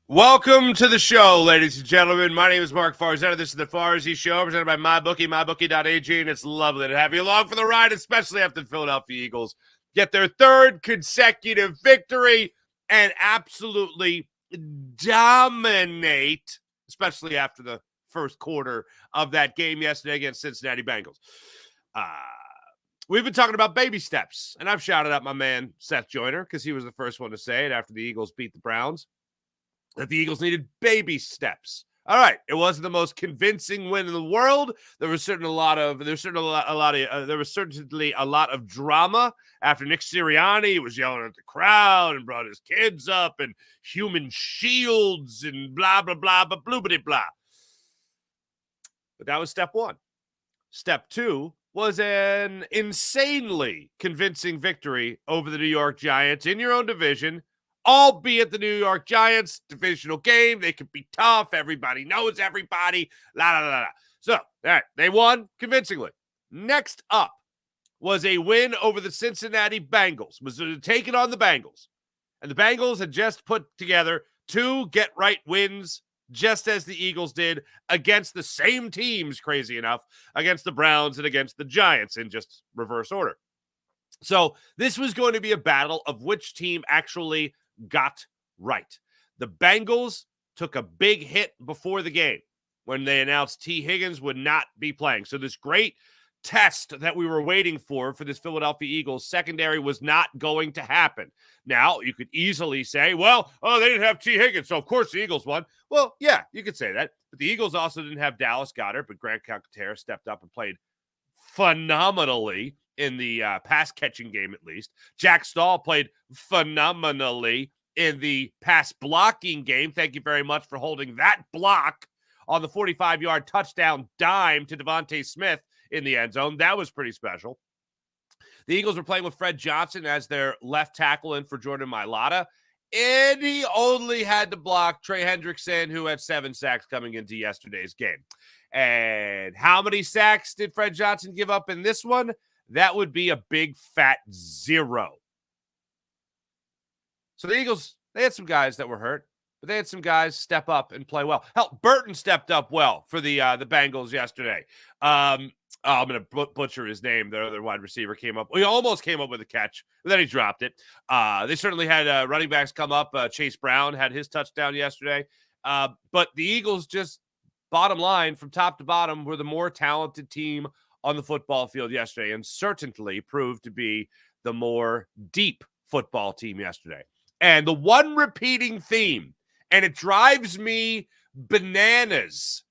Welcome to the show, ladies and gentlemen. My name is Mark Farzetta. This is the Farzy Show, presented by MyBookie, MyBookie.ag, and it's lovely to have you along for the ride, especially after the Philadelphia Eagles get their third consecutive victory and absolutely dominate, especially after the first quarter of that game yesterday against Cincinnati Bengals. We've been talking about baby steps, and I've shouted out my man Seth Joyner because he was the first one to say it after the Eagles beat the Browns, that the Eagles needed baby steps. All right, it wasn't the most convincing win in the world. There was certainly a lot of drama after Nick Sirianni was yelling at the crowd and brought his kids up and human shields and blah blah blah blah blah blah blah. But that was step one. Step two was an insanely convincing victory over the New York Giants in your own division. Albeit the New York Giants, divisional game, they could be tough. Everybody knows everybody. La, la, la, la. So, all right, they won convincingly. Next up was a win over the Cincinnati Bengals. Was taken on the Bengals. And the Bengals had just put together two get-right wins, just as the Eagles did against the same teams, crazy enough, against the Browns and against the Giants in just reverse order. So this was going to be a battle of which team actually got right. The Bengals took a big hit before the game when they announced T. Higgins would not be playing. So this great test that we were waiting for this Philadelphia Eagles secondary was not going to happen. Now, you could easily say, well, they didn't have T. Higgins, so of course the Eagles won. Well, yeah, you could say that. But the Eagles also didn't have Dallas Goedert, but Grant Calcaterra stepped up and played phenomenally in the pass-catching game, at least. Jack Stahl played phenomenally in the pass-blocking game. Thank you very much for holding that block on the 45-yard touchdown dime to Devontae Smith in the end zone. That was pretty special. The Eagles were playing with Fred Johnson as their left tackle in for Jordan Mailata, and he only had to block Trey Hendrickson, who had 7 sacks coming into yesterday's game. And how many sacks did Fred Johnson give up in this one? That would be a big fat 0. So the Eagles, they had some guys that were hurt, but they had some guys step up and play well. Hell, Burton stepped up well for the Bengals yesterday. I'm going to butcher his name. The other wide receiver came up. He almost came up with a catch, but then he dropped it. They certainly had running backs come up. Chase Brown had his touchdown yesterday. But the Eagles, just bottom line, from top to bottom, were the more talented team on the football field yesterday, and certainly proved to be the more deep football team yesterday. And the one repeating theme, and it drives me bananas,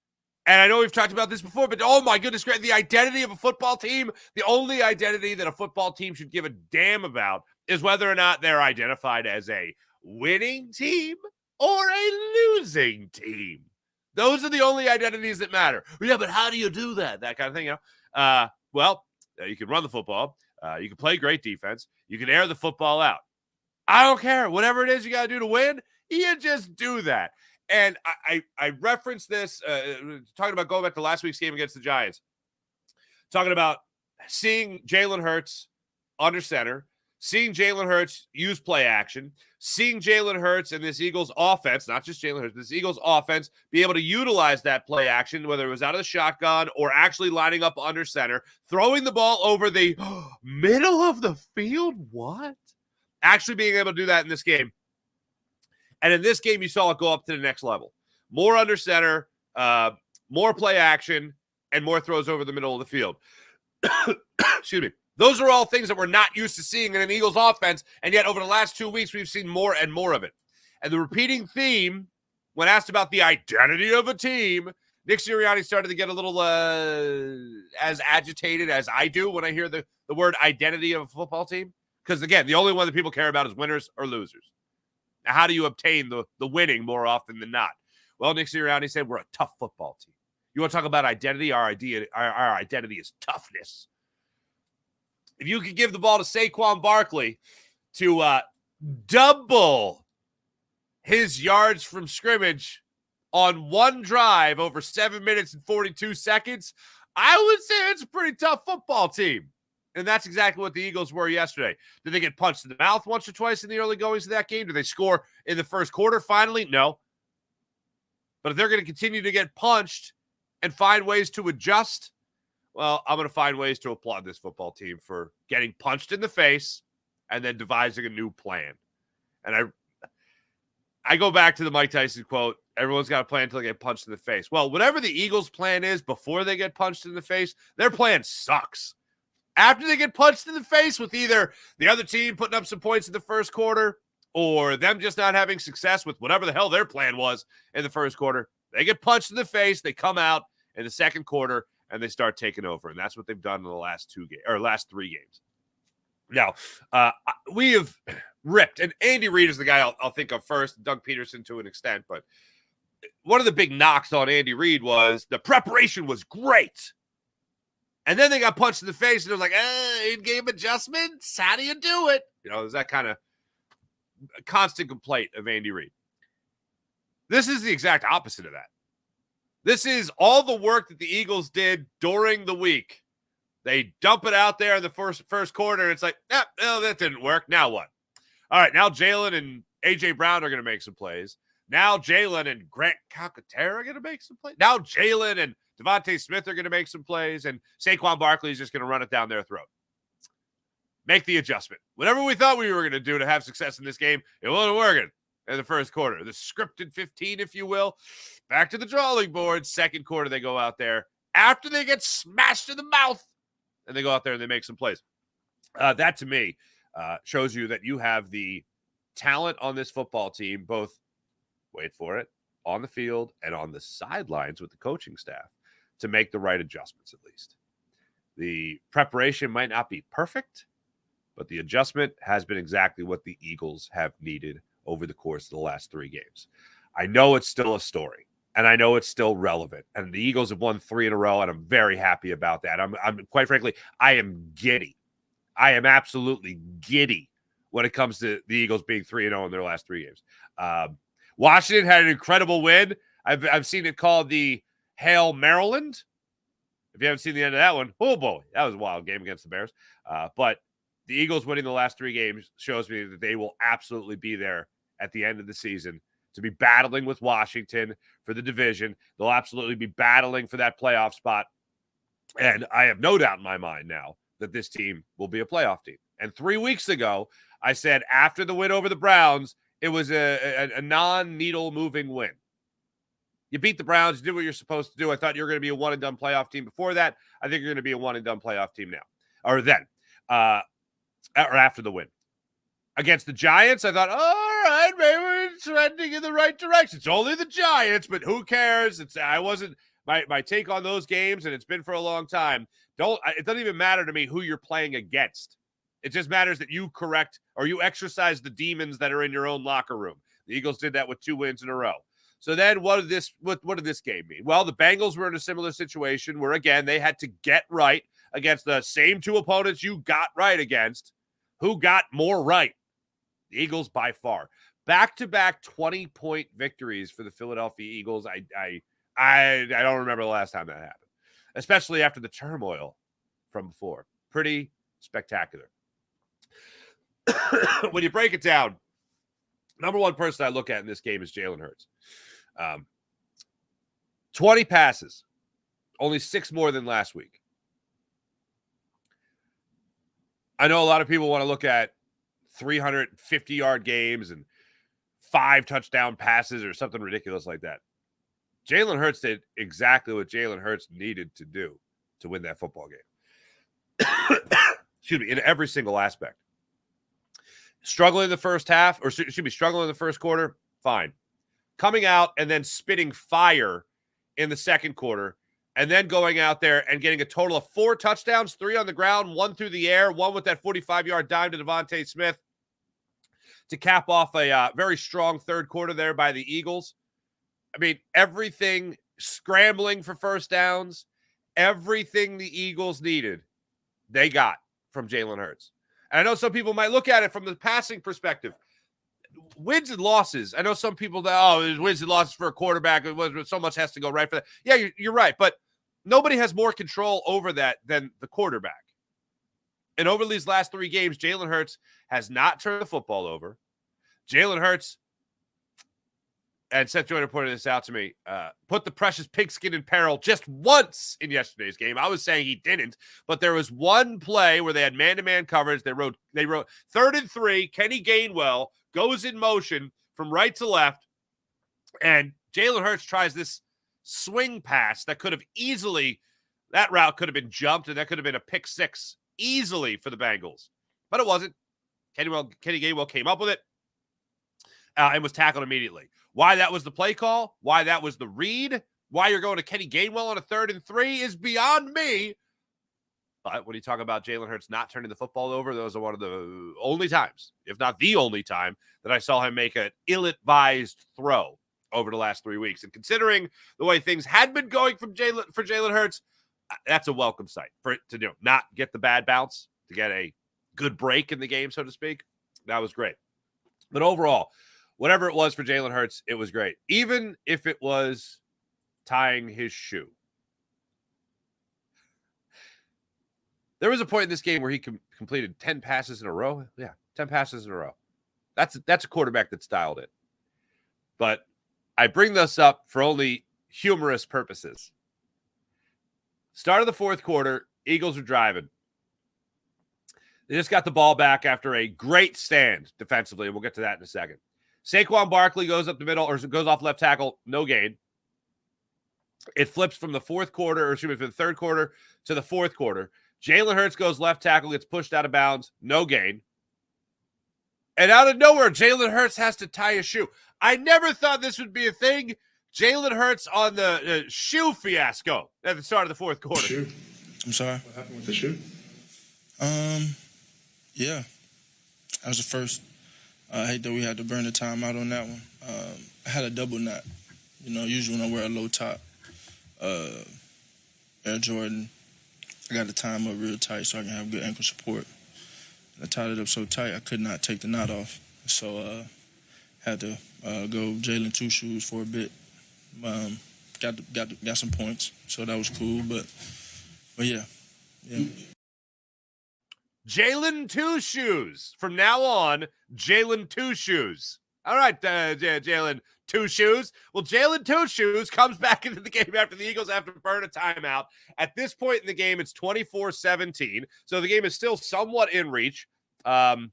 and I know we've talked about this before, but oh my goodness, the identity of a football team, the only identity that a football team should give a damn about is whether or not they're identified as a winning team or a losing team. Those are the only identities that matter. Yeah, but how do you do that? That kind of thing, you know? You can run the football. You can play great defense. You can air the football out. I don't care. Whatever it is you got to do to win, you just do that. And I referenced this, talking about going back to last week's game against the Giants, talking about seeing Jalen Hurts under center, seeing Jalen Hurts use play action, seeing Jalen Hurts and this Eagles offense, not just Jalen Hurts, this Eagles offense, be able to utilize that play action, whether it was out of the shotgun or actually lining up under center, throwing the ball over the middle of the field. What? Actually being able to do that in this game. And in this game, you saw it go up to the next level. More under center, more play action, and more throws over the middle of the field. Excuse me. Those are all things that we're not used to seeing in an Eagles offense, and yet over the last 2 weeks, we've seen more and more of it. And the repeating theme, when asked about the identity of a team, Nick Sirianni started to get a little as agitated as I do when I hear the word identity of a football team. Because, again, the only one that people care about is winners or losers. Now, how do you obtain the winning more often than not? Well, Nick Sirianni said we're a tough football team. You want to talk about identity? Our identity is toughness. If you could give the ball to Saquon Barkley to double his yards from scrimmage on one drive over 7 minutes and 42 seconds, I would say it's a pretty tough football team. And that's exactly what the Eagles were yesterday. Did they get punched in the mouth once or twice in the early goings of that game? Did they score in the first quarter finally? No. But if they're going to continue to get punched and find ways to adjust, well, I'm going to find ways to applaud this football team for getting punched in the face and then devising a new plan. And I go back to the Mike Tyson quote, everyone's got a plan until they get punched in the face. Well, whatever the Eagles' plan is before they get punched in the face, their plan sucks. After they get punched in the face with either the other team putting up some points in the first quarter or them just not having success with whatever the hell their plan was in the first quarter, they get punched in the face, they come out in the second quarter, and they start taking over. And that's what they've done in the last 3 games. Now, we have ripped, and Andy Reid is the guy I'll think of first, Doug Peterson to an extent, but one of the big knocks on Andy Reid was the preparation was great. And then they got punched in the face, and it was like, in-game adjustments? How do you do it? There's that kind of constant complaint of Andy Reid. This is the exact opposite of that. This is all the work that the Eagles did during the week. They dump it out there in the first quarter, and it's like, that didn't work. Now what? All right, now Jalen and A.J. Brown are going to make some plays. Now Jalen and Grant Calcaterra are going to make some plays. Now Jalen and Devontae Smith are going to make some plays, and Saquon Barkley is just going to run it down their throat. Make the adjustment. Whatever we thought we were going to do to have success in this game, it wasn't working in the first quarter. The scripted 15, if you will. Back to the drawing board. Second quarter, they go out there after they get smashed in the mouth, and they go out there and they make some plays. That, to me, shows you that you have the talent on this football team, both, wait for it, on the field and on the sidelines with the coaching staff, to make the right adjustments at least. The preparation might not be perfect, but the adjustment has been exactly what the Eagles have needed over the course of the last 3 games. I know it's still a story, and I know it's still relevant, and the Eagles have won 3 in a row, and I'm very happy about that. I'm quite frankly, I am giddy. I am absolutely giddy when it comes to the Eagles being 3-0 in their last 3 games. Washington had an incredible win. I've seen it called the Hail Maryland. If you haven't seen the end of that one, oh boy, that was a wild game against the Bears. But the Eagles winning the last 3 games shows me that they will absolutely be there at the end of the season to be battling with Washington for the division. They'll absolutely be battling for that playoff spot. And I have no doubt in my mind now that this team will be a playoff team. And 3 weeks ago, I said after the win over the Browns, it was a non-needle moving win. You beat the Browns, you did what you're supposed to do. I thought you were going to be a one-and-done playoff team before that. I think you're going to be a one-and-done playoff team now. Or then. Or after the win. Against the Giants, I thought, all right, maybe we're trending in the right direction. It's only the Giants, but who cares? I wasn't my take on those games, and it's been for a long time. It doesn't even matter to me who you're playing against. It just matters that you correct or you exercise the demons that are in your own locker room. The Eagles did that with 2 wins in a row. So then what did this game mean? Well, the Bengals were in a similar situation where, again, they had to get right against the same 2 opponents you got right against. Who got more right? The Eagles by far. Back-to-back 20-point victories for the Philadelphia Eagles. I don't remember the last time that happened, especially after the turmoil from before. Pretty spectacular. When you break it down, number one person I look at in this game is Jalen Hurts. 20 passes, only 6 more than last week. I know a lot of people want to look at 350-yard games and 5 touchdown passes or something ridiculous like that. Jalen Hurts did exactly what Jalen Hurts needed to do to win that football game. Excuse me, in every single aspect. Struggling in the first half, or should be struggling in the first quarter, fine. Coming out and then spitting fire in the second quarter, and then going out there and getting a total of 4 touchdowns, 3 on the ground, 1 through the air, 1 with that 45-yard dime to Devontae Smith to cap off a very strong third quarter there by the Eagles. I mean, everything scrambling for first downs, everything the Eagles needed, they got from Jalen Hurts. And I know some people might look at it from the passing perspective. Wins and losses. I know some people that, there's wins and losses for a quarterback. So much has to go right for that. Yeah, you're right. But nobody has more control over that than the quarterback. And over these last 3 games, Jalen Hurts has not turned the football over. Jalen Hurts and Seth Joyner pointed this out to me, put the precious pigskin in peril just once in yesterday's game. I was saying he didn't, but there was one play where they had man-to-man coverage. They wrote 3rd and 3. Kenny Gainwell goes in motion from right to left, and Jalen Hurts tries this swing pass that could have easily, that route could have been jumped, and that could have been a pick six easily for the Bengals. But it wasn't. Kenny Gainwell came up with it and was tackled immediately. Why that was the play call, why that was the read, why you're going to Kenny Gainwell on a 3rd and 3 is beyond me. But when you talk about Jalen Hurts not turning the football over, those are one of the only times, if not the only time, that I saw him make an ill-advised throw over the last 3 weeks. And considering the way things had been going for Jalen Hurts, that's a welcome sight for it to do. Not get the bad bounce, to get a good break in the game, so to speak. That was great. But overall, whatever it was for Jalen Hurts, it was great. Even if it was tying his shoe. There was a point in this game where he completed 10 passes in a row. Yeah, 10 passes in a row. That's a quarterback that's dialed it. But I bring this up for only humorous purposes. Start of the 4th quarter, Eagles are driving. They just got the ball back after a great stand defensively, and we'll get to that in a second. Saquon Barkley goes up the middle, or goes off left tackle, no gain. It flips from the 3rd quarter to the 4th quarter. Jalen Hurts goes left tackle, gets pushed out of bounds, no gain. And out of nowhere, Jalen Hurts has to tie a shoe. I never thought this would be a thing. Jalen Hurts on the shoe fiasco at the start of the 4th quarter. Shoe. I'm sorry? What happened with the shoe? Yeah. That was the first. I hate that we had to burn the timeout on that one. I had a double knot. Usually when I wear a low top Air Jordan, I got the time up real tight so I can have good ankle support. I tied it up so tight I could not take the knot off. So had to go Jalen 2 shoes for a bit. Got some points, so that was cool. But yeah. Jalen 2 shoes. From now on, Jalen 2 shoes. All right, Jalen 2 shoes. Well, Jalen 2 shoes comes back into the game after the Eagles have to burn a timeout. At this point in the game, it's 24-17. So the game is still somewhat in reach. And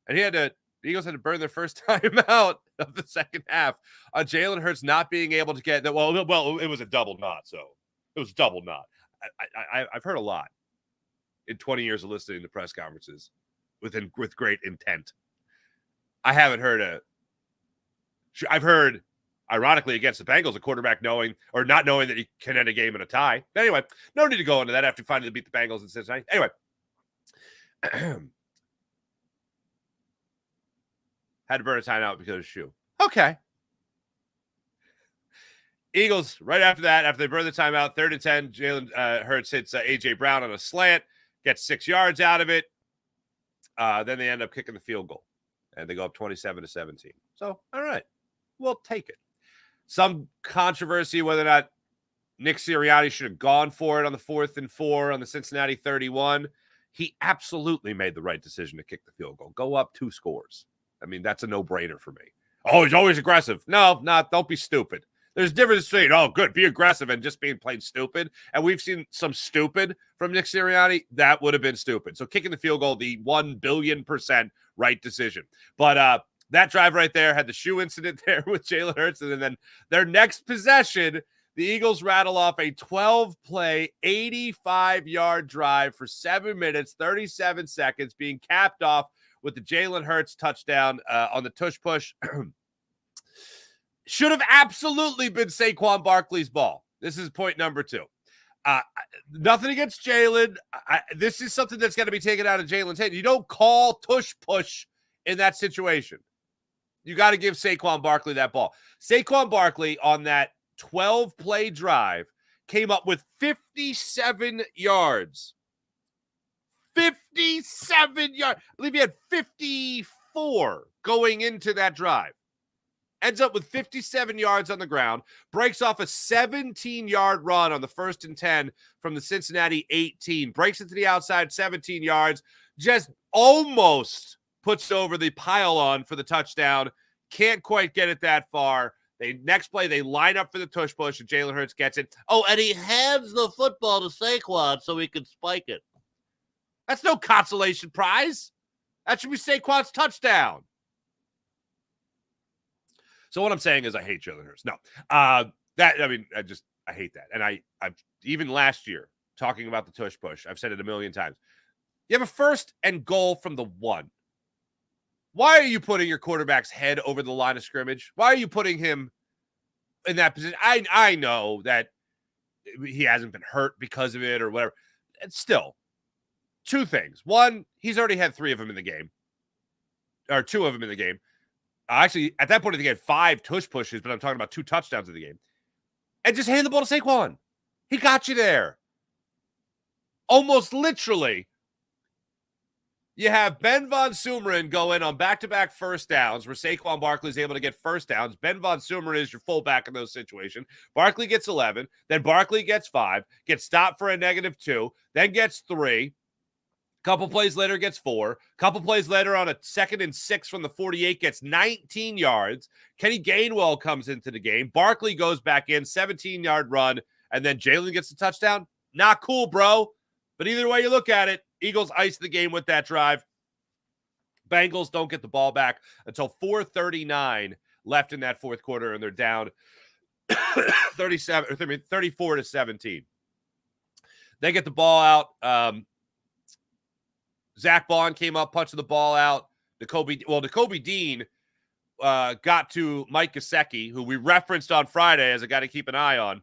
the Eagles had to burn their first timeout of the second half on Jalen Hurts not being able to get that. Well, it was a double knot. So it was double knot. I've heard a lot in 20 years of listening to press conferences with great intent. I haven't heard I've heard, ironically, against the Bengals, a quarterback knowing or not knowing that he can end a game in a tie. Anyway, no need to go into that after finally beat the Bengals in Cincinnati. Anyway, had to burn a timeout because of his shoe. Okay. Eagles, right after that, after they burn the timeout, 3rd and 10, Jalen Hurts hits A.J. Brown on a slant, gets 6 yards out of it. Then they end up kicking the field goal, and they go up 27-17. So, all right, we'll take it. Some controversy whether or not Nick Sirianni should have gone for it on the 4th and 4 on the Cincinnati 31. He absolutely made the right decision to kick the field goal. Go up 2 scores. I mean, that's a no-brainer for me. Oh, he's always aggressive. No, don't be stupid. There's a difference between, be aggressive and just being plain stupid. And we've seen some stupid from Nick Sirianni. That would have been stupid. So kicking the field goal, the 1 billion% right decision. But that drive right there had the shoe incident there with Jalen Hurts. And then their next possession, the Eagles rattle off a 12-play, 85-yard drive for 7 minutes, 37 seconds, being capped off with the Jalen Hurts touchdown on the tush push. Should have absolutely been Saquon Barkley's ball. This is point number 2. Nothing against Jalen. This is something that's got to be taken out of Jalen's head. You don't call tush push in that situation. You got to give Saquon Barkley that ball. Saquon Barkley on that 12-play drive came up with 57 yards. 57 yards. I believe he had 54 going into that drive. Ends up with 57 yards on the ground, breaks off a 17-yard run on the 1st and 10 from the Cincinnati 18, breaks it to the outside 17 yards, just almost puts over the pile on for the touchdown, can't quite get it that far. Next play, they line up for the tush push, and Jalen Hurts gets it. Oh, and he hands the football to Saquon so he can spike it. That's no consolation prize. That should be Saquon's touchdown. So what I'm saying is I hate Jalen Hurts. No. I hate that. And I've even last year, talking about the tush push, I've said it a million times. You have a 1st and goal from the 1. Why are you putting your quarterback's head over the line of scrimmage? Why are you putting him in that position? I know that he hasn't been hurt because of it or whatever. And still, 2 things. 1, he's already had 3 of them in the game. Or 2 of them in the game. Actually, at that point, I think he had 5 tush pushes, but I'm talking about 2 touchdowns in the game. And just hand the ball to Saquon. He got you there. Almost literally. You have Ben Von Sumeren go in on back-to-back first downs where Saquon Barkley is able to get first downs. Ben Von Sumeren is your fullback in those situations. Barkley gets 11. Then Barkley gets 5. Gets stopped for a -2. Then gets 3. Couple plays later gets 4. Couple plays later on a 2nd and 6 from the 48 gets 19 yards. Kenny Gainwell comes into the game. Barkley goes back in, 17-yard run, and then Jalen gets a touchdown. Not cool, bro. But either way you look at it, Eagles ice the game with that drive. Bengals don't get the ball back until 4:39 left in that fourth quarter, and they're down 34-17. They get the ball out. Zach Bond came up, punched the ball out. Nakobe Dean got to Mike Gesicki, who we referenced on Friday as a guy to keep an eye on.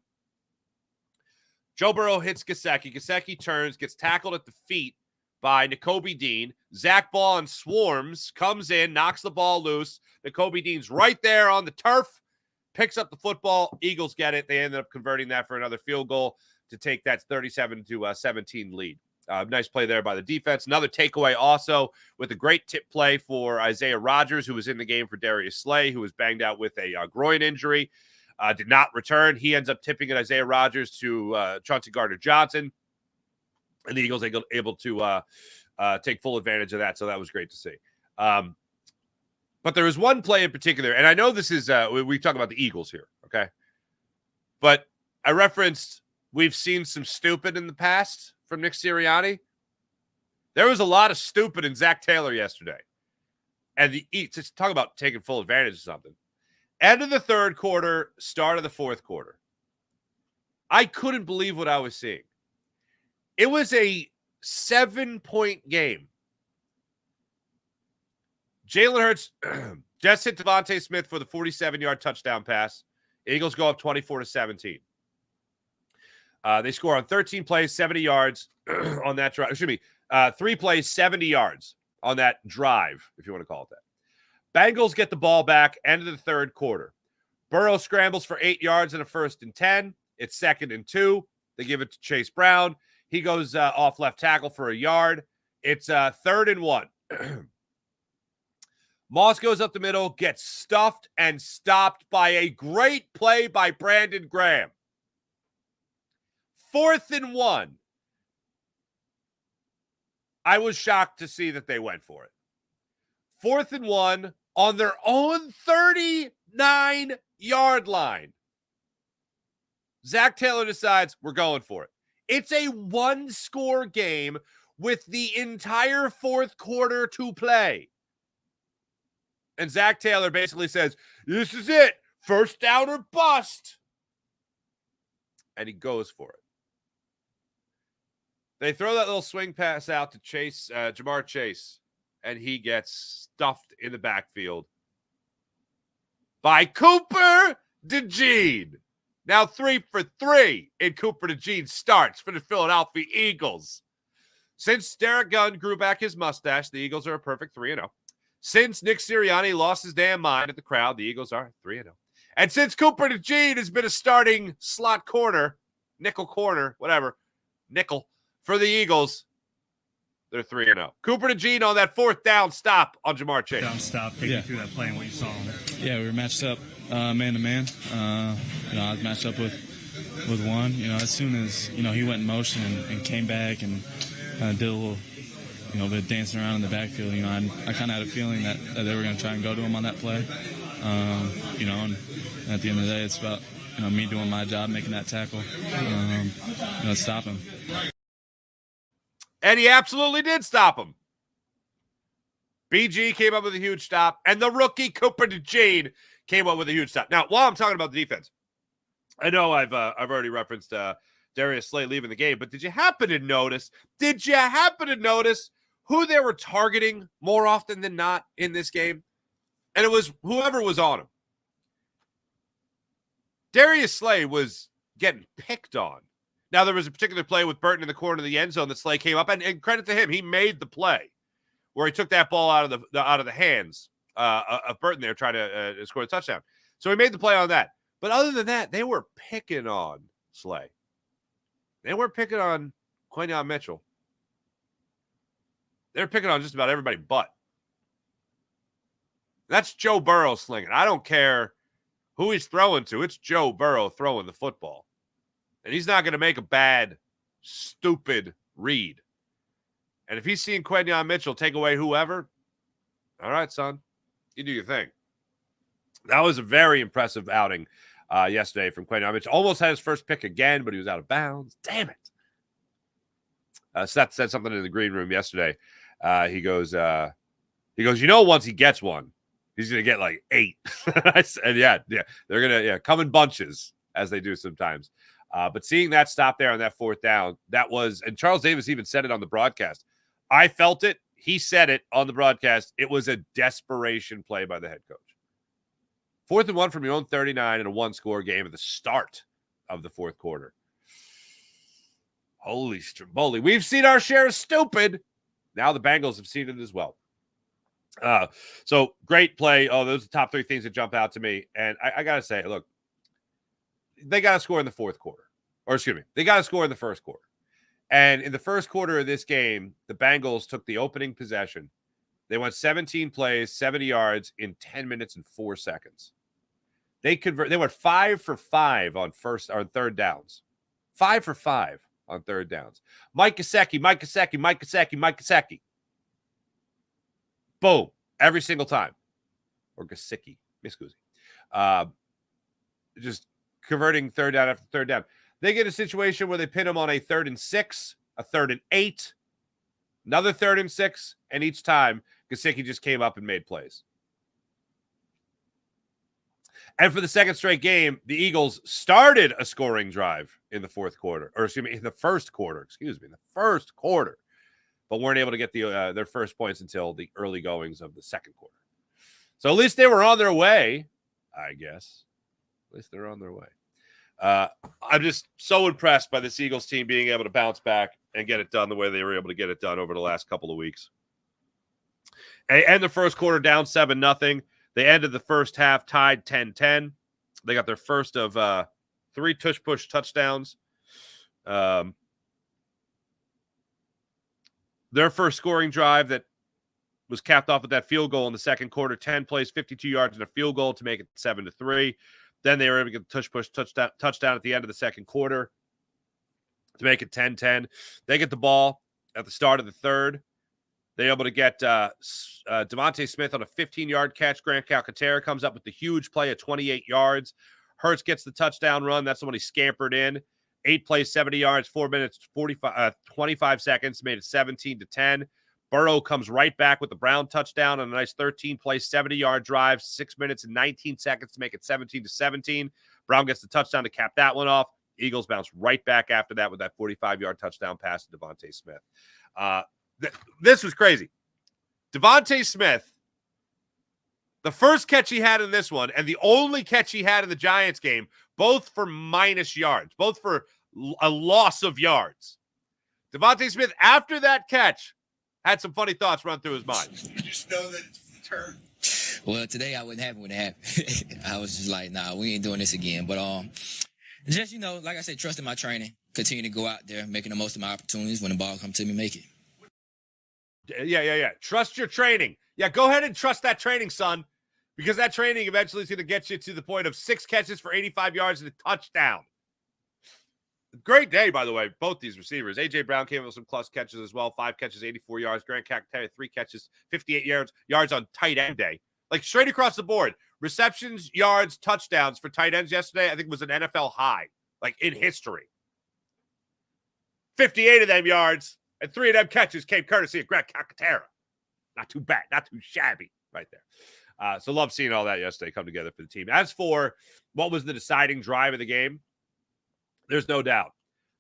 Joe Burrow hits Gesicki. Gesicki turns, gets tackled at the feet by Nakobe Dean. Zach Bond swarms, comes in, knocks the ball loose. Nakobe Dean's right there on the turf, picks up the football. Eagles get it. They ended up converting that for another field goal to take that 37-17 lead. Nice play there by the defense. Another takeaway also with a great tip play for Isaiah Rodgers, who was in the game for Darius Slay, who was banged out with a groin injury. Did not return. He ends up tipping it Isaiah Rodgers to Chauncey Gardner-Johnson. And the Eagles able to take full advantage of that. So that was great to see. But there was one play in particular, and I know this is we talk about the Eagles here, okay? But I referenced we've seen some stupid in the past from Nick Sirianni. There was a lot of stupid in Zach Taylor yesterday. And just talk about taking full advantage of something. End of the third quarter, start of the fourth quarter. I couldn't believe what I was seeing. It was a 7-point game. Jalen Hurts just hit Devontae Smith for the 47-yard touchdown pass. Eagles go up 24-17. They score on 13 plays, 70 yards on that drive. 3 plays, 70 yards on that drive, if you want to call it that. Bengals get the ball back, end of the third quarter. Burrow scrambles for 8 yards and a 1st and 10. It's 2nd and 2. They give it to Chase Brown. He goes off left tackle for a yard. It's 3rd and 1. Moss goes up the middle, gets stuffed and stopped by a great play by Brandon Graham. 4th and 1. I was shocked to see that they went for it. 4th and 1 on their own 39-yard line. Zach Taylor decides we're going for it. It's a 1-score game with the entire fourth quarter to play. And Zach Taylor basically says, this is it. First down or bust. And he goes for it. They throw that little swing pass out to Jamar Chase, and he gets stuffed in the backfield by Cooper DeJean. Now 3 for 3 in Cooper DeJean starts for the Philadelphia Eagles. Since Derek Gunn grew back his mustache, the Eagles are a perfect 3-0. Since Nick Sirianni lost his damn mind at the crowd, the Eagles are 3-0. And since Cooper DeJean has been a starting slot corner, nickel corner, whatever, nickel, for the Eagles, they're 3-0. Cooper DeJean on that 4th down stop on Jamar Chase. Down stop, take me through that play and what you saw on there. Yeah, we were matched up man-to-man. I was matched up with one. As soon as, he went in motion and came back and did a little, bit of dancing around in the backfield, I kind of had a feeling that they were going to try and go to him on that play. And at the end of the day, it's about me doing my job, making that tackle, stop him. And he absolutely did stop him. BG came up with a huge stop, and the rookie Cooper DeJean came up with a huge stop. Now, while I'm talking about the defense, I know I've already referenced Darius Slay leaving the game, but did you happen to notice who they were targeting more often than not in this game? And it was whoever was on him. Darius Slay was getting picked on. Now, there was a particular play with Burton in the corner of the end zone that Slay came up, and credit to him, he made the play where he took that ball out of the hands of Burton there, trying to score a touchdown. So he made the play on that. But other than that, they were picking on Slay. They weren't picking on Quinyon Mitchell. They're picking on just about everybody but. That's Joe Burrow slinging. I don't care who he's throwing to. It's Joe Burrow throwing the football. And he's not going to make a bad, stupid read. And if he's seeing Quinyon Mitchell take away whoever, all right, son, you do your thing. That was a very impressive outing yesterday from Quinyon Mitchell. Almost had his first pick again, but he was out of bounds. Damn it. Seth said something in the green room yesterday. He goes, once he gets one, he's going to get like 8. I said, yeah, they're going to come in bunches as they do sometimes. But seeing that stop there on that fourth down, that was, and Charles Davis even said it on the broadcast. I felt it. He said it on the broadcast. It was a desperation play by the head coach. 4th and 1 from your own 39 in a one-score game at the start of the fourth quarter. Holy Stromboli. We've seen our share of stupid. Now the Bengals have seen it as well. So great play. Oh, those are the top 3 things that jump out to me. And I got to say, look, they got to score in the fourth quarter. Or excuse me, they got to score in the first quarter. And in the first quarter of this game, the Bengals took the opening possession. They went 17 plays, 70 yards in 10 minutes and 4 seconds. They went 5 for 5 on third downs. 5 for 5 on third downs. Mike Gesicki. Boom. Every single time. Or Gesicki. Excuse me. Just converting third down after third down. They get a situation where they pin them on a 3rd and 6, a 3rd and 8, another 3rd and 6, and each time Gesicki just came up and made plays. And for the second straight game, the Eagles started a scoring drive in the first quarter, but weren't able to get their first points until the early goings of the second quarter. So at least they were on their way, I guess. At least they're on their way. I'm just so impressed by this Eagles team being able to bounce back and get it done the way they were able to get it done over the last couple of weeks. And the first quarter down 7-0. They ended the first half tied 10-10. They got their first of 3 tush-push touchdowns. Their first scoring drive that was capped off with that field goal in the second quarter, 10 plays, 52 yards, and a field goal to make it 7-3. Then they were able to get the tush-push touchdown at the end of the second quarter to make it 10-10. They get the ball at the start of the third. They're able to get Devontae Smith on a 15-yard catch. Grant Calcaterra comes up with the huge play at 28 yards. Hurts gets the touchdown run. That's the one he scampered in. 8 plays, 70 yards, 4 minutes, 25 seconds, made it 17-10. Burrow comes right back with the Brown touchdown on a nice 13-play, 70-yard drive, 6 minutes and 19 seconds to make it 17-17. Brown gets the touchdown to cap that one off. Eagles bounce right back after that with that 45-yard touchdown pass to Devontae Smith. This was crazy. Devontae Smith, the first catch he had in this one and the only catch he had in the Giants game, both for minus yards, both for a loss of yards. Devontae Smith, after that catch, had some funny thoughts run through his mind. You just know that it's a turn. Well, today I wasn't happy when it happened. I was just like, nah, we ain't doing this again. But just, like I said, trusting my training, continue to go out there, making the most of my opportunities. When the ball comes to me, make it. Yeah. Trust your training. Yeah, go ahead and trust that training, son, because that training eventually is going to get you to the point of 6 catches for 85 yards and a touchdown. Great day, by the way, both these receivers. A.J. Brown came up with some clutch catches as well. 5 catches, 84 yards. Grant Calcaterra, 3 catches, 58 yards on tight end day. Like straight across the board. receptions, yards, touchdowns for tight ends yesterday, I think was an NFL high, like in history. 58 of them yards and 3 of them catches came courtesy of Greg Calcaterra. Not too bad, not too shabby right there. So love seeing all that yesterday come together for the team. As for what was the deciding drive of the game, there's no doubt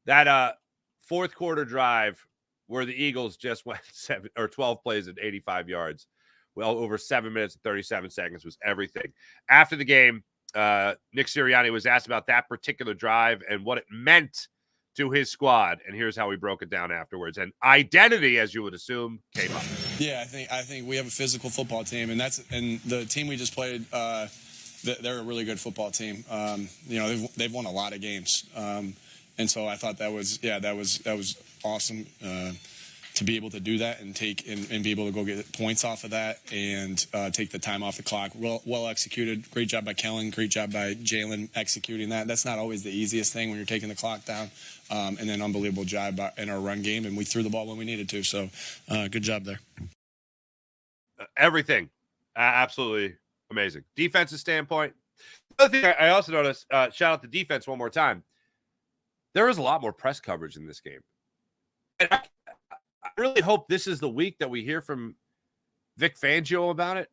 that fourth quarter drive where the Eagles just went 12 plays at 85 yards, well over 7 minutes and 37 seconds was everything. After the game, Nick Sirianni was asked about that particular drive and what it meant to his squad, and here's how he broke it down afterwards. And identity, as you would assume, came up. Yeah, I think we have a physical football team, and the team we just played. They're a really good football team. They've won a lot of games, and so I thought that was awesome to be able to do that and be able to go get points off of that and take the time off the clock. Well executed. Great job by Kellen. Great job by Jalen executing that. That's not always the easiest thing when you're taking the clock down. And then unbelievable job in our run game, and we threw the ball when we needed to. So good job there. Everything. Absolutely amazing. Defensive standpoint. The other thing I also noticed, shout out the defense one more time. There was a lot more press coverage in this game. And I really hope this is the week that we hear from Vic Fangio about it,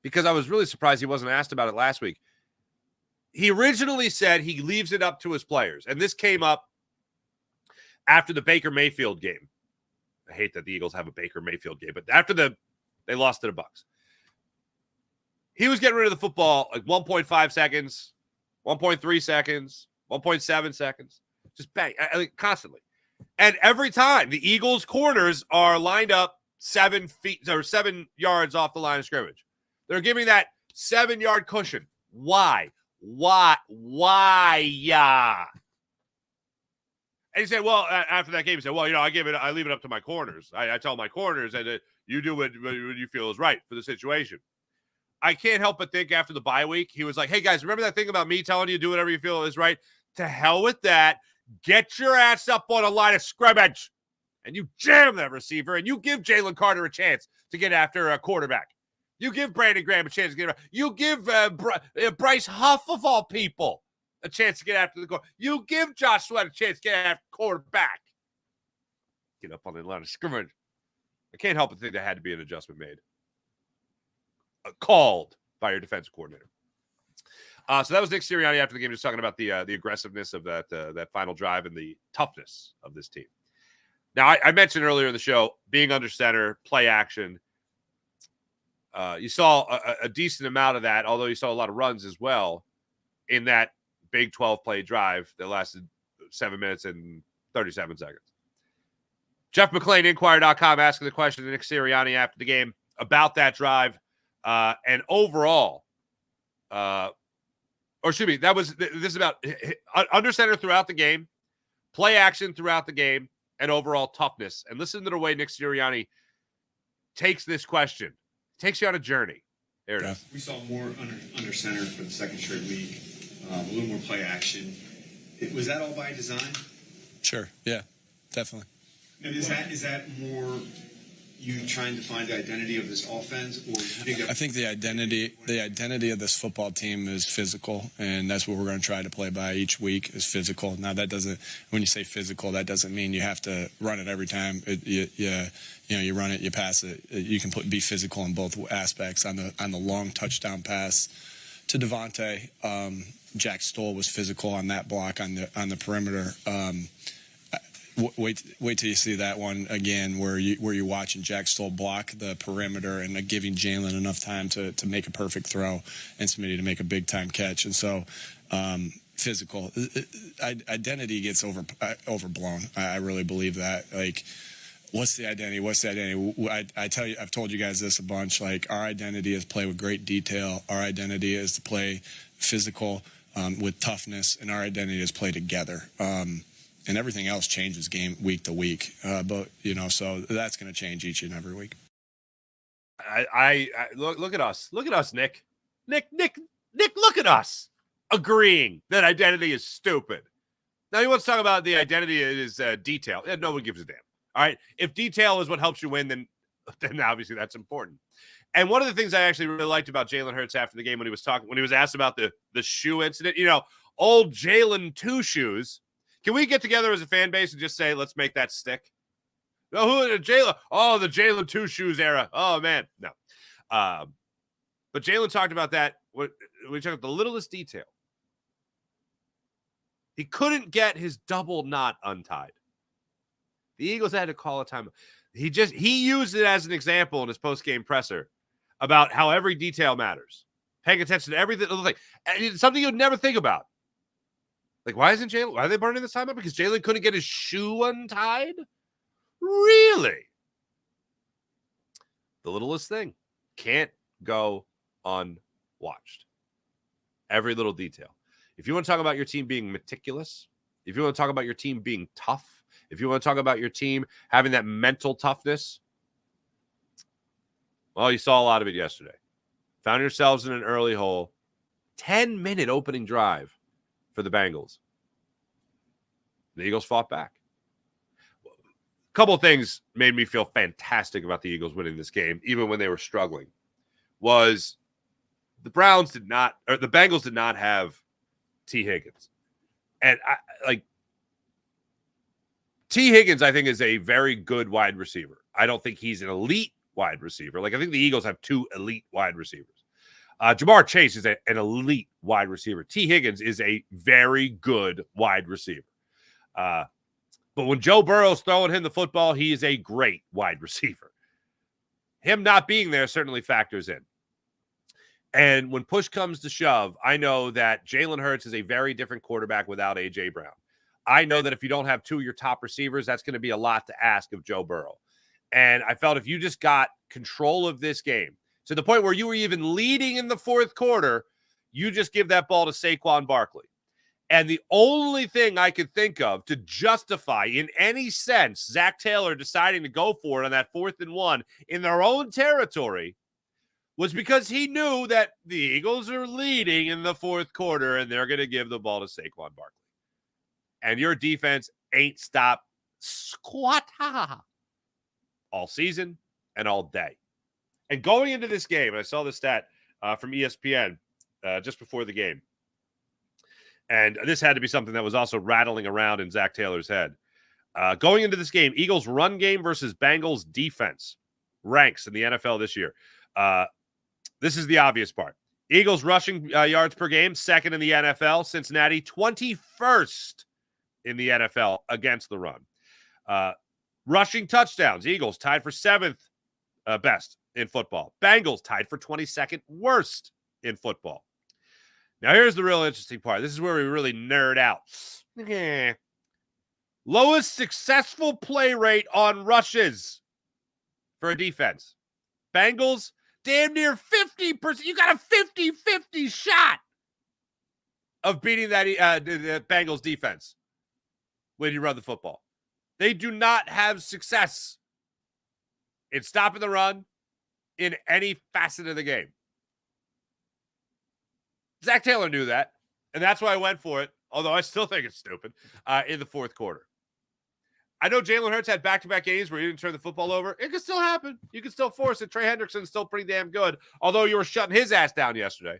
because I was really surprised he wasn't asked about it last week. He originally said he leaves it up to his players, and this came up after the Baker Mayfield game. I hate that the Eagles have a Baker Mayfield game, but after they lost to the Bucs. He was getting rid of the football like 1.5 seconds, 1.3 seconds, 1.7 seconds. Just bang, constantly. And every time the Eagles corners are lined up 7 feet or 7 yards off the line of scrimmage. They're giving that 7-yard cushion. Why? Yeah. And he said, well, after that game, he said, well, I leave it up to my corners. I tell my corners that you do what you feel is right for the situation. I can't help but think after the bye week, he was like, hey, guys, remember that thing about me telling you do whatever you feel is right? To hell with that. Get your ass up on a line of scrimmage. And you jam that receiver, and you give Jalen Carter a chance to get after a quarterback. You give Brandon Graham a chance to get – you give Bryce Huff, of all people, a chance to get after the goal. You give Josh Sweat a chance to get after quarterback. Get up on the line of scrimmage. I can't help but think there had to be an adjustment made. Called by your defense coordinator. So that was Nick Sirianni after the game, just talking about the aggressiveness of that final drive and the toughness of this team. Now, I mentioned earlier in the show, being under center, play action. You saw a decent amount of that, although you saw a lot of runs as well in that big 12-play drive that lasted 7 minutes and 37 seconds. Jeff McClain, Inquirer.com, asking the question to Nick Sirianni after the game about that drive and overall, this is about under center throughout the game, play action throughout the game, and overall toughness. And listen to the way Nick Sirianni takes this question. Takes you on a journey. There it is. We saw more under center for the second straight week, a little more play action. Was that all by design? Sure. Yeah, definitely. And is that more you trying to find the identity of this offense, or you think that— I think the identity of this football team is physical, and that's what we're going to try to play by each week is physical. Now, when you say physical, that doesn't mean you have to run it every time. You run it, you pass it. You can be physical in both aspects. On the long touchdown pass to Devontae, Jack Stoll was physical on that block on the perimeter. Wait till you see that one again, where you're watching Jack Stoll block the perimeter and giving Jalen enough time to make a perfect throw and Smitty to make a big time catch. And so, physical identity gets overblown. I really believe that. Like, what's the identity? I tell you, I've told you guys this a bunch. Like, our identity is play with great detail. Our identity is to play physical with toughness, and our identity is play together. And everything else changes week to week. So that's going to change each and every week. I look at us. Look at us, Nick. Nick, look at us agreeing that identity is stupid. Now, he wants to talk about the identity is detail. No one gives a damn. All right. If detail is what helps you win, then obviously that's important. And one of the things I actually really liked about Jalen Hurts after the game when he was asked about the shoe incident, old Jalen Two Shoes. Can we get together as a fan base and just say, let's make that stick? No, who Jalen? Oh, the Jalen Two Shoes era. Oh man, no. But Jalen talked about that. We talked about the littlest detail. He couldn't get his double knot untied. The Eagles had to call a timeout. He used it as an example in his post-game presser about how every detail matters. Paying attention to everything. And something you'd never think about. Like, why are they burning this timeout? Because Jalen couldn't get his shoe untied? Really? The littlest thing can't go unwatched. Every little detail. If you want to talk about your team being meticulous, if you want to talk about your team being tough, if you want to talk about your team having that mental toughness, well, you saw a lot of it yesterday. Found yourselves in an early hole. 10-minute opening drive for the Bengals. The Eagles fought back. A couple of things made me feel fantastic about the Eagles winning this game, even when they were struggling, was the Bengals did not have T. Higgins. And T. Higgins, I think, is a very good wide receiver. I don't think he's an elite wide receiver. I think the Eagles have two elite wide receivers. Jamar Chase is an elite wide receiver. T. Higgins is a very good wide receiver. But when Joe Burrow's throwing him the football, he is a great wide receiver. Him not being there certainly factors in. And when push comes to shove, I know that Jalen Hurts is a very different quarterback without A.J. Brown. I know that if you don't have two of your top receivers, that's going to be a lot to ask of Joe Burrow. And I felt if you just got control of this game to the point where you were even leading in the fourth quarter, you just give that ball to Saquon Barkley. And the only thing I could think of to justify in any sense Zach Taylor deciding to go for it on that 4th and 1 in their own territory was because he knew that the Eagles are leading in the fourth quarter and they're going to give the ball to Saquon Barkley. And your defense ain't stopped squat all season and all day. And going into this game, I saw the stat from ESPN just before the game. And this had to be something that was also rattling around in Zach Taylor's head. Going into this game, Eagles run game versus Bengals defense ranks in the NFL this year. This is the obvious part. Eagles rushing yards per game, second in the NFL. Cincinnati, 21st in the NFL against the run. Rushing touchdowns, Eagles tied for 7th best in football. Bengals tied for 22nd worst in football. Now, here's the real interesting part. This is where we really nerd out. Lowest successful play rate on rushes for a defense. Bengals, damn near 50%. You got a 50-50 shot of beating that the Bengals defense when you run the football. They do not have success in stopping the run in any facet of the game. Zach Taylor knew that, and that's why I went for it, although I still think it's stupid, in the fourth quarter. I know Jalen Hurts had back-to-back games where he didn't turn the football over. It could still happen. You can still force it. Trey Hendrickson's still pretty damn good, although you were shutting his ass down yesterday.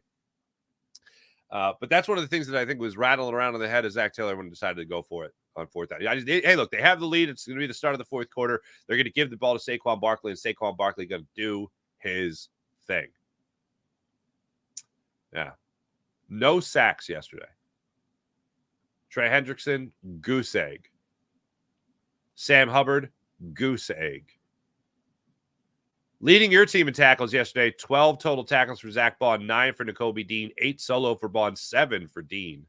But that's one of the things that I think was rattling around in the head of Zach Taylor when he decided to go for it on fourth down. Hey, look, they have the lead. It's going to be the start of the fourth quarter. They're going to give the ball to Saquon Barkley, and Saquon Barkley going to do his thing. Yeah. No sacks yesterday. Trey Hendrickson, goose egg. Sam Hubbard, goose egg. Leading your team in tackles yesterday, 12 total tackles for Zach Bond, 9 for Nakobe Dean, 8 solo for Bond, 7 for Dean.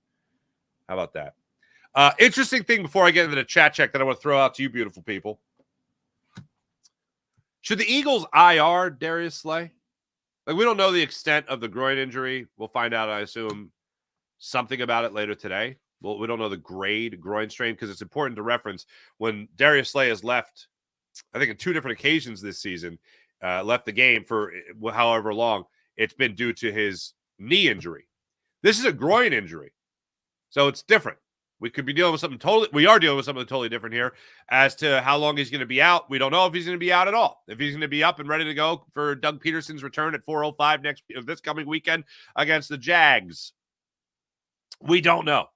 How about that? Interesting thing before I get into the chat check that I want to throw out to you beautiful people. Should the Eagles IR Darius Slay? We don't know the extent of the groin injury. We'll find out, I assume, something about it later today. Well, we don't know the grade groin strain because it's important to reference when Darius Slay has left, I think, on 2 different occasions this season, left the game for however long. It's been due to his knee injury. This is a groin injury, so it's different. We could be dealing with something we are dealing with something totally different here as to how long he's going to be out. We don't know if he's going to be out at all. If he's going to be up and ready to go for Doug Peterson's return at 4:05 this coming weekend against the Jags. We don't know.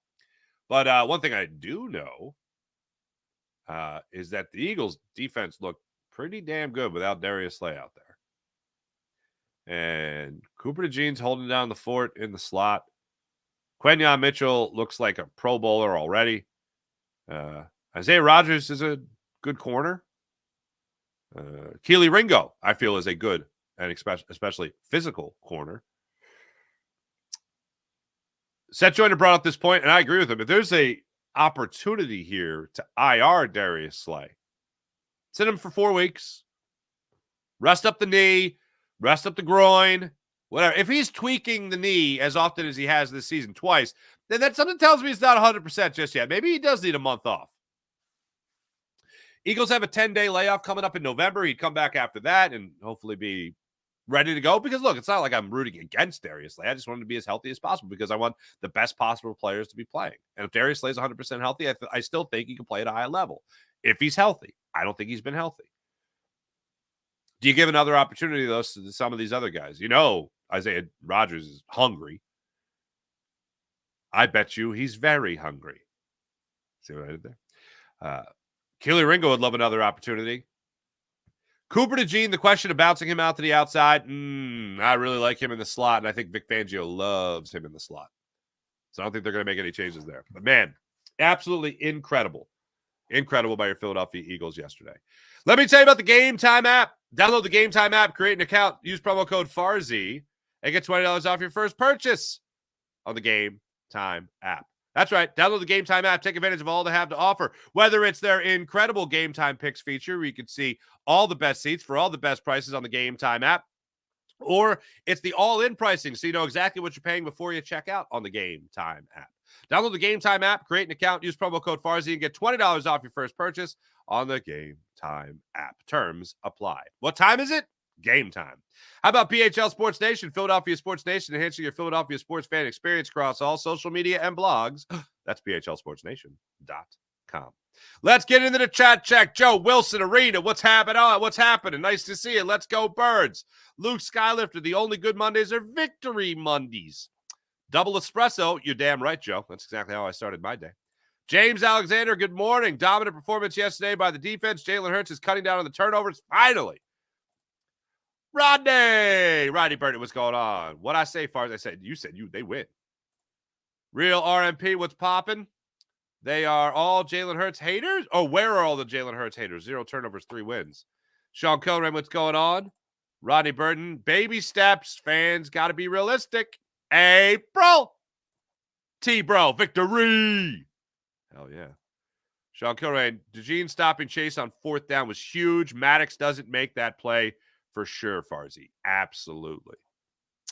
But one thing I do know is that the Eagles defense looked pretty damn good without Darius Slay out there. And Cooper DeJean's holding down the fort in the slot. Quentin Mitchell looks like a Pro Bowler already. Isaiah Rodgers is a good corner. Keely Ringo, I feel, is a good and especially physical corner. Seth Joyner brought up this point, and I agree with him. If there's a opportunity here to IR Darius Slay, sit him for 4 weeks, rest up the knee, rest up the groin, whatever. If he's tweaking the knee as often as he has this season twice, then that something tells me he's not 100% just yet. Maybe he does need a month off. Eagles have a 10-day layoff coming up in November. He'd come back after that and hopefully be ready to go. Because, look, it's not like I'm rooting against Darius Slay. I just want him to be as healthy as possible because I want the best possible players to be playing. And if Darius Slay is 100% healthy, I still think he can play at a high level. If he's healthy. I don't think he's been healthy. Do you give another opportunity, though, to some of these other guys? You know, Isaiah Rodgers is hungry. I bet you he's very hungry. See what I did there? Keely Ringo would love another opportunity. Cooper DeJean, the question of bouncing him out to the outside, I really like him in the slot, and I think Vic Fangio loves him in the slot. So I don't think they're going to make any changes there. But, man, absolutely incredible. Incredible by your Philadelphia Eagles yesterday. Let me tell you about the Game Time app. Download the Game Time app, create an account, use promo code FARZI, and get $20 off your first purchase on the Game Time app. That's right. Download the Game Time app. Take advantage of all they have to offer. Whether it's their incredible Game Time Picks feature where you can see all the best seats for all the best prices on the Game Time app, or it's the all-in pricing so you know exactly what you're paying before you check out on the Game Time app. Download the Game Time app, create an account, use promo code FARZI, and get $20 off your first purchase on the Game Time app. Terms apply. What time is it? Game time. How about PHL Sports Nation, Philadelphia Sports Nation, enhancing your Philadelphia sports fan experience across all social media and blogs? That's PHLSportsNation.com. Let's get into the chat check. Joe Wilson Arena, what's happening? What's happening? Nice to see you. Let's go Birds. Luke Skylifter, the only good Mondays are Victory Mondays. Double espresso. You're damn right, Joe. That's exactly how I started my day. James Alexander, good morning. Dominant performance yesterday by the defense. Jalen Hurts is cutting down on the turnovers. Finally. Rodney Burton, what's going on? What I say, far as I said, they win. Real RMP, what's popping? They are all Jalen Hurts haters? Oh, where are all the Jalen Hurts haters? 0 turnovers, 3 wins. Sean Kilran, what's going on? Rodney Burton, baby steps. Fans got to be realistic. April. T-Bro, victory. Hell yeah. Sean Kilran, DeJean stopping Chase on 4th down was huge. Maddox doesn't make that play. For sure, Farzi. Absolutely.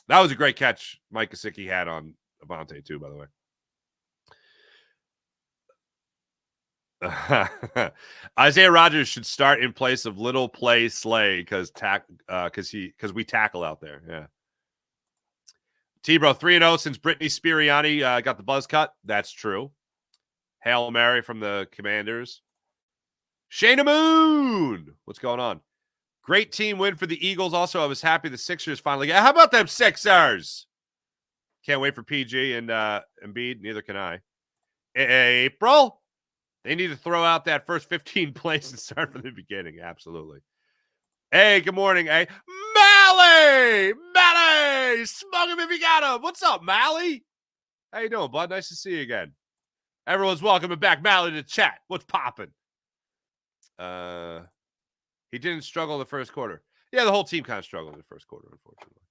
That was a great catch Mike Gesicki had on Avante, too, by the way. Isaiah Rodgers should start in place of Little Play Slay because we tackle out there. Yeah. T-Bro, 3-0 since Brittany Spiriani got the buzz cut. That's true. Hail Mary from the Commanders. Shayna Moon. What's going on? Great team win for the Eagles. Also, I was happy the Sixers finally got. How about them Sixers? Can't wait for PG and Embiid. Neither can I. April. They need to throw out that first 15 plays and start from the beginning. Absolutely. Hey, good morning. Hey, Mally. Smoke him if you got him. What's up, Mally? How you doing, bud? Nice to see you again. Everyone's welcoming back Mally to chat. What's popping? He didn't struggle in the first quarter. Yeah, the whole team kind of struggled in the first quarter, unfortunately.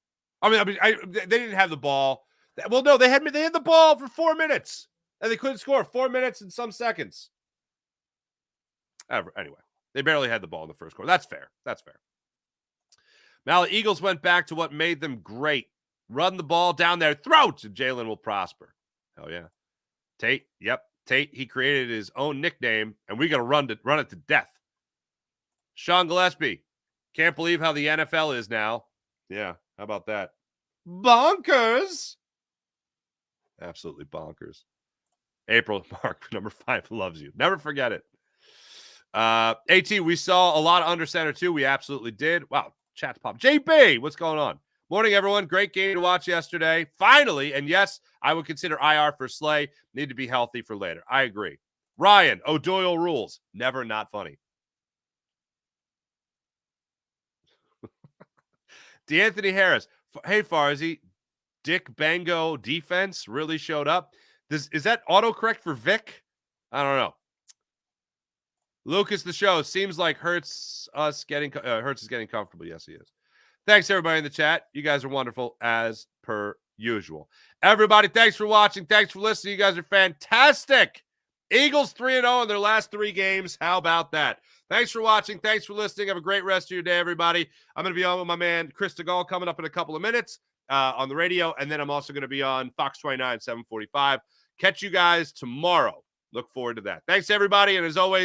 They didn't have the ball. Well, no, they had the ball for 4 minutes, and they couldn't score 4 minutes and some seconds. Anyway, they barely had the ball in the first quarter. That's fair. Now, the Eagles went back to what made them great. Run the ball down their throats, and Jalen will prosper. Hell yeah. Tate, yep. Tate, he created his own nickname, and we got to run it to death. Sean Gillespie, can't believe how the NFL is now. Yeah, how about that? Bonkers. Absolutely bonkers. April, Mark, number 5 loves you. Never forget it. AT, we saw a lot of under center too. We absolutely did. Wow, chat's pop. JB, what's going on? Morning, everyone. Great game to watch yesterday. Finally, and yes, I would consider IR for Slay. Need to be healthy for later. I agree. Ryan, O'Doyle rules. Never not funny. D'Anthony Harris. Hey, Farzi. Dick Bango defense really showed up. Is that autocorrect for Vic? I don't know. Lucas, the show seems like Hurts is getting comfortable. Yes, he is. Thanks, everybody in the chat. You guys are wonderful as per usual. Everybody, thanks for watching. Thanks for listening. You guys are fantastic. Eagles 3-0 in their last 3 games. How about that? Thanks for watching. Thanks for listening. Have a great rest of your day, everybody. I'm going to be on with my man, Chris DeGaulle, coming up in a couple of minutes on the radio. And then I'm also going to be on Fox 29, 745. Catch you guys tomorrow. Look forward to that. Thanks, everybody. And as always,